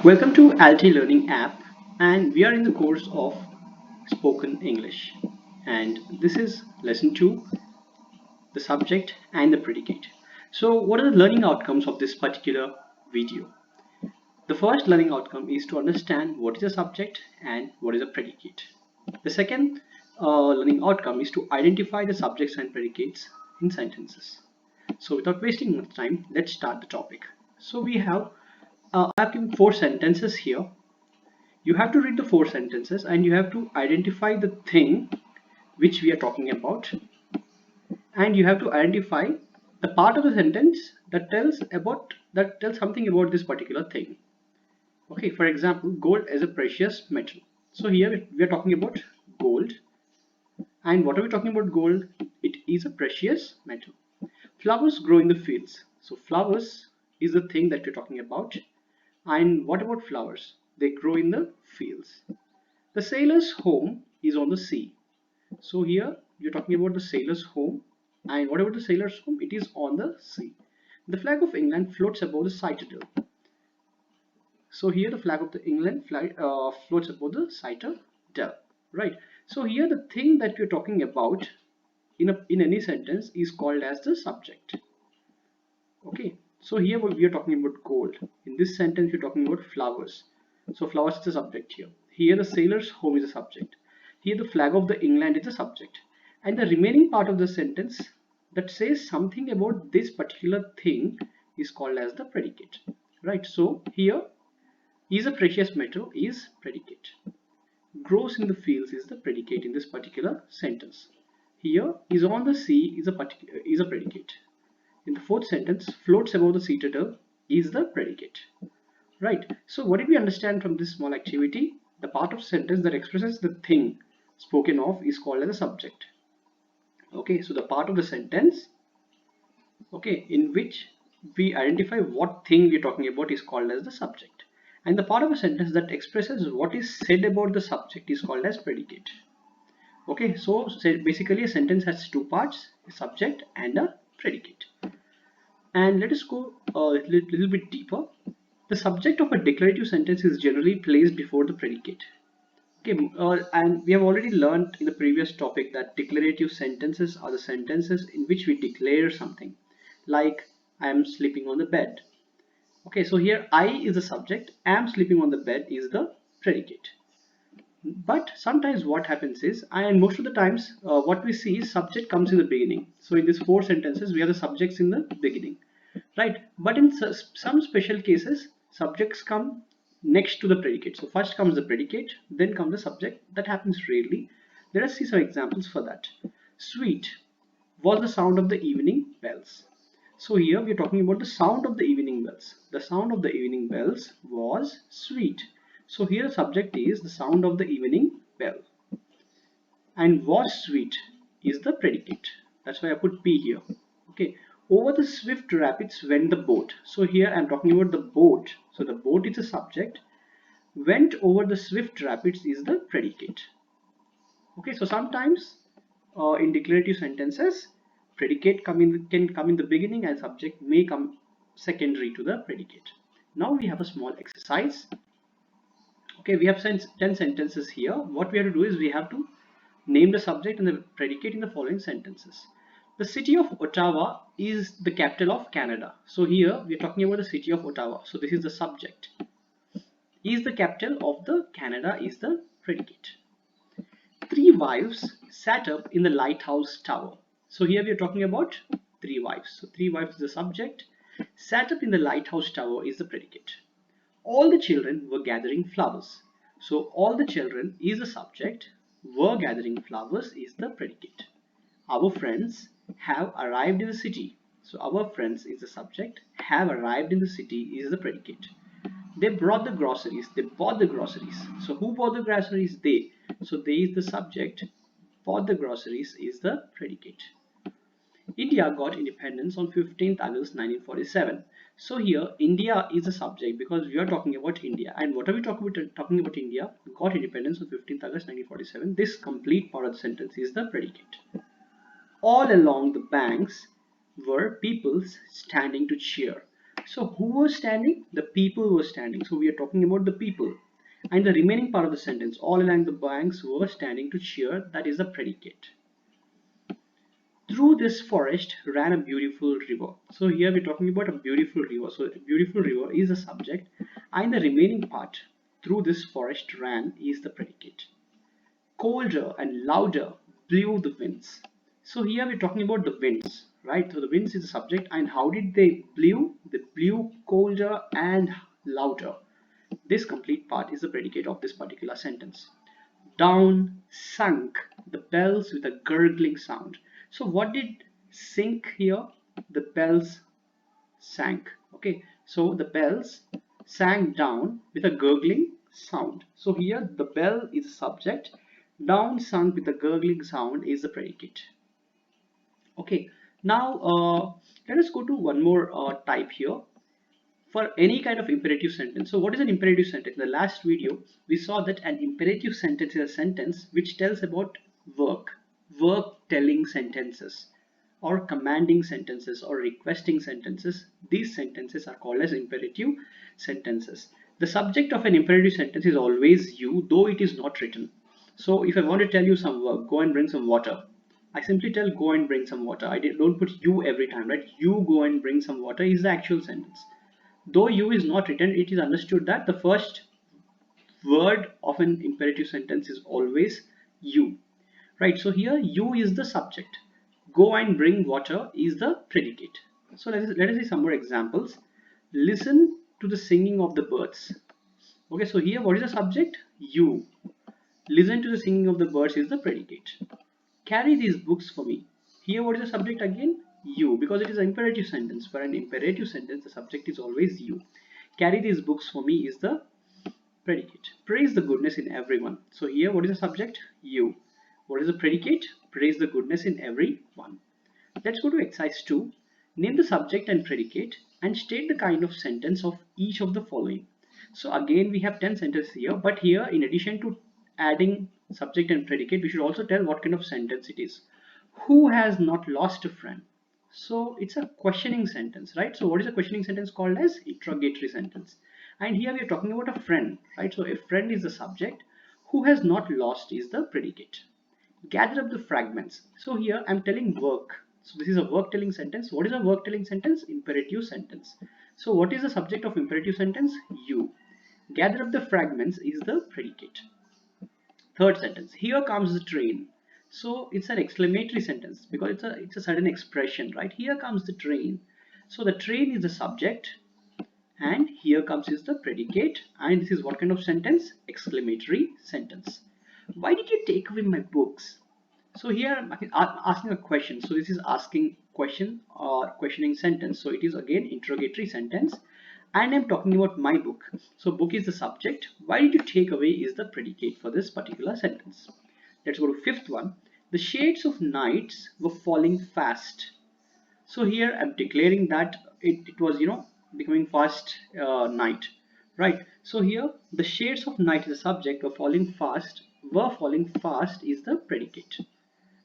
Welcome to Alti Learning app, and we are in the course of spoken English, and this is lesson 2, the subject and the predicate. So what are the learning outcomes of this particular video? The first learning outcome is to understand what is a subject and what is a predicate. The second learning outcome is to identify the subjects and predicates in sentences. So without wasting much time, let's start the topic. So I have given 4 sentences here. You have to read the 4 sentences and you have to identify the thing which we are talking about, and you have to identify the part of the sentence that tells something about this particular thing. Okay, for example, gold is a precious metal. So here we are talking about gold, and what are we talking about? Gold, it is a precious metal. Flowers grow in the fields. So flowers is the thing that we're talking about. And what about flowers? They grow in the fields. The sailor's home is on the sea. So here you're talking about the sailor's home, and what about the sailor's home? It is on the sea. The flag of England floats above the citadel. So here the flag of the England floats above the citadel, right? So here the thing that we're talking about in any sentence is called as the subject. Okay, so here we are talking about gold. In this sentence we're talking about flowers. So flowers is the subject here. Here the sailor's home is a subject. Here the flag of the England is a subject. And the remaining part of the sentence that says something about this particular thing is called as the predicate. Right, so here is a precious metal is predicate. Grows in the fields is the predicate in this particular sentence. Here is on the sea is a predicate. In the fourth sentence, floats above the citadel is the predicate. Right. So what did we understand from this small activity? The part of sentence that expresses the thing spoken of is called as a subject. Okay. So the part of the sentence, okay, in which we identify what thing we're talking about is called as the subject. And the part of a sentence that expresses what is said about the subject is called as predicate. Okay. So basically a sentence has 2 parts, a subject and a predicate. And let us go a little bit deeper. The subject of a declarative sentence is generally placed before the predicate. Okay, and we have already learned in the previous topic that declarative sentences are the sentences in which we declare something, like I am sleeping on the bed. Okay, so here I is the subject, am sleeping on the bed is the predicate. But sometimes what happens is, and most of the times what we see is subject comes in the beginning. So in these 4 sentences we have the subjects in the beginning, right? But in some special cases subjects come next to the predicate. So first comes the predicate, then comes the subject. That happens rarely. Let us see some examples for that. Sweet was the sound of the evening bells. So here we are talking about the sound of the evening bells. The sound of the evening bells was sweet. So here subject is the sound of the evening bell, and was sweet is the predicate. That's why I put P here. Okay. Over the swift rapids went the boat. So here I'm talking about the boat. So the boat is the subject. Went over the swift rapids is the predicate. Okay. So sometimes in declarative sentences, predicate can come in the beginning and subject may come secondary to the predicate. Now we have a small exercise. Okay, we have 10 sentences here. What we have to do is we have to name the subject and the predicate in the following sentences. The city of Ottawa is the capital of Canada. So here we are talking about the city of Ottawa. So this is the subject. Is the capital of the Canada is the predicate. 3 wives sat up in the lighthouse tower. So here we are talking about 3 wives. So 3 wives is the subject. Sat up in the lighthouse tower is the predicate. All the children were gathering flowers. So all the children is the subject. Were gathering flowers is the predicate. Our friends have arrived in the city. So our friends is the subject. Have arrived in the city is the predicate. They brought the groceries. They bought the groceries. So who bought the groceries? They. So they is the subject. Bought the groceries is the predicate. India got independence on 15th August 1947. So here India is the subject because we are talking about India. And what are we talking about India? Got independence on 15th August 1947. This complete part of the sentence is the predicate. All along the banks were people standing to cheer. So who was standing? The people were standing. So we are talking about the people. And the remaining part of the sentence, all along the banks were standing to cheer, that is the predicate. Through this forest ran a beautiful river. So here we're talking about a beautiful river. So a beautiful river is the subject, and the remaining part, through this forest ran, is the predicate. Colder and louder blew the winds. So here we're talking about the winds, right? So the winds is the subject, and how did they blew? They blew colder and louder. This complete part is the predicate of this particular sentence. Down sunk the bells with a gurgling sound. So what did sink here? The bells sank. Okay, so the bells sank down with a gurgling sound. So here the bell is the subject, down sunk with a gurgling sound is the predicate. Okay, now let us go to one more type here for any kind of imperative sentence. So what is an imperative sentence? In the last video we saw that an imperative sentence is a sentence which tells about work telling sentences, or commanding sentences, or requesting sentences. These sentences are called as imperative sentences. The subject of an imperative sentence is always you, though it is not written. So if I want to tell you some work, go and bring some water, I simply tell go and bring some water. Don't put you every time, right? You go and bring some water is the actual sentence. Though you is not written, it is understood that the first word of an imperative sentence is always you, right? So here you is the subject, go and bring water is the predicate. So let us see some more examples. Listen to the singing of the birds. Okay, so here what is the subject? You. Listen to the singing of the birds is the predicate. Carry these books for me. Here what is the subject again? You, because it is an imperative sentence. For an imperative sentence the subject is always you. Carry these books for me is the predicate. Praise the goodness in everyone. So here what is the subject? You. What is the predicate? Praise the goodness in everyone. Let's go to exercise 2. Name the subject and predicate and state the kind of sentence of each of the following. So again we have 10 sentences here, but here in addition to adding subject and predicate, we should also tell what kind of sentence it is. Who has not lost a friend? So it's a questioning sentence, right? So what is a questioning sentence called as? Interrogatory sentence. And here we are talking about a friend, right? So a friend is the subject, who has not lost is the predicate. Gather up the fragments. So here I'm telling work. So this is a work telling sentence. What is a work telling sentence? Imperative sentence. So what is the subject of imperative sentence? You. Gather up the fragments is the predicate. Third sentence, here comes the train. So it's an exclamatory sentence because it's a sudden expression, right? Here comes the train. So the train is the subject, and here comes is the predicate, and this is what kind of sentence? Exclamatory sentence. Why did you take away my books? So here I'm asking a question. So this is asking question or questioning sentence. So it is again interrogatory sentence, and I'm talking about my book. So book is the subject. Why did you take away is the predicate for this particular sentence. Let's go to fifth one. The shades of nights were falling fast. So here I'm declaring that it was becoming fast night, right? So here the shades of night is the subject, were falling fast is the predicate,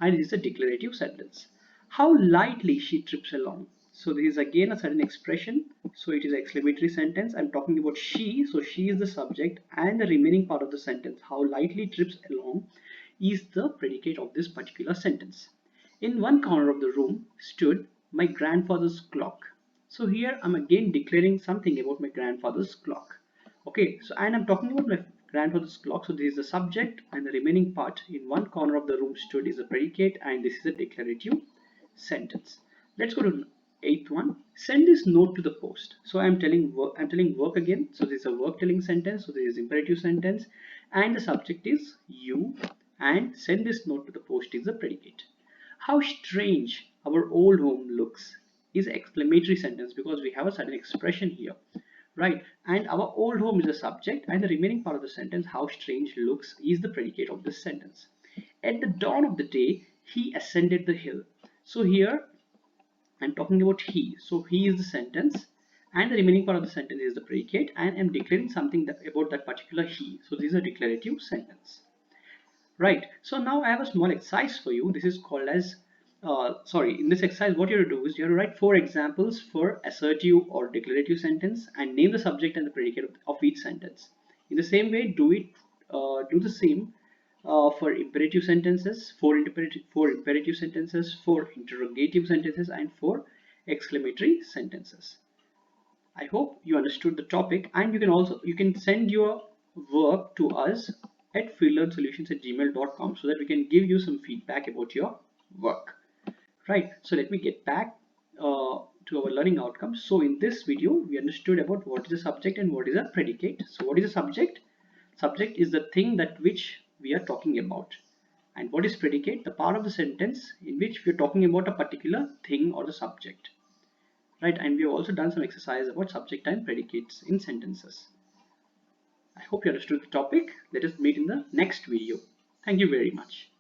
and it is a declarative sentence. How lightly she trips along. So this is again a certain expression. So it is an exclamatory sentence. I'm talking about she. So she is the subject, and the remaining part of the sentence, how lightly trips along, is the predicate of this particular sentence. In one corner of the room stood my grandfather's clock. So here I'm again declaring something about my grandfather's clock. Okay, so and I'm talking about my grandfather's clock. So this is the subject, and the remaining part, in one corner of the room stood, is a predicate, and this is a declarative sentence. Let's go to eighth one. Send this note to the post. So I'm telling work again. So this is a work telling sentence. So this is imperative sentence, and the subject is you, and send this note to the post is the predicate. How strange our old home looks is exclamatory sentence because we have a certain expression here, right? And our old home is the subject, and the remaining part of the sentence, how strange looks, is the predicate of this sentence. At the dawn of the day he ascended the hill. So here I'm talking about he. So he is the sentence, and the remaining part of the sentence is the predicate, and I'm declaring something about that particular he. So this is a declarative sentence, right? So now I have a small exercise for you. This is called as sorry, in this exercise, what you have to do is you have to write four examples for assertive or declarative sentence and name the subject and the predicate of each sentence. In the same way, do the same for imperative sentences, four imperative sentences, four interrogative sentences, and four exclamatory sentences. I hope you understood the topic, and you can send your work to us at freelearnsolutions@gmail.com so that we can give you some feedback about your work. Right, so let me get back to our learning outcomes. So in this video, we understood about what is a subject and what is a predicate. So what is a subject? Subject is the thing that which we are talking about. And what is predicate? The part of the sentence in which we are talking about a particular thing or the subject. Right, and we have also done some exercise about subject and predicates in sentences. I hope you understood the topic. Let us meet in the next video. Thank you very much.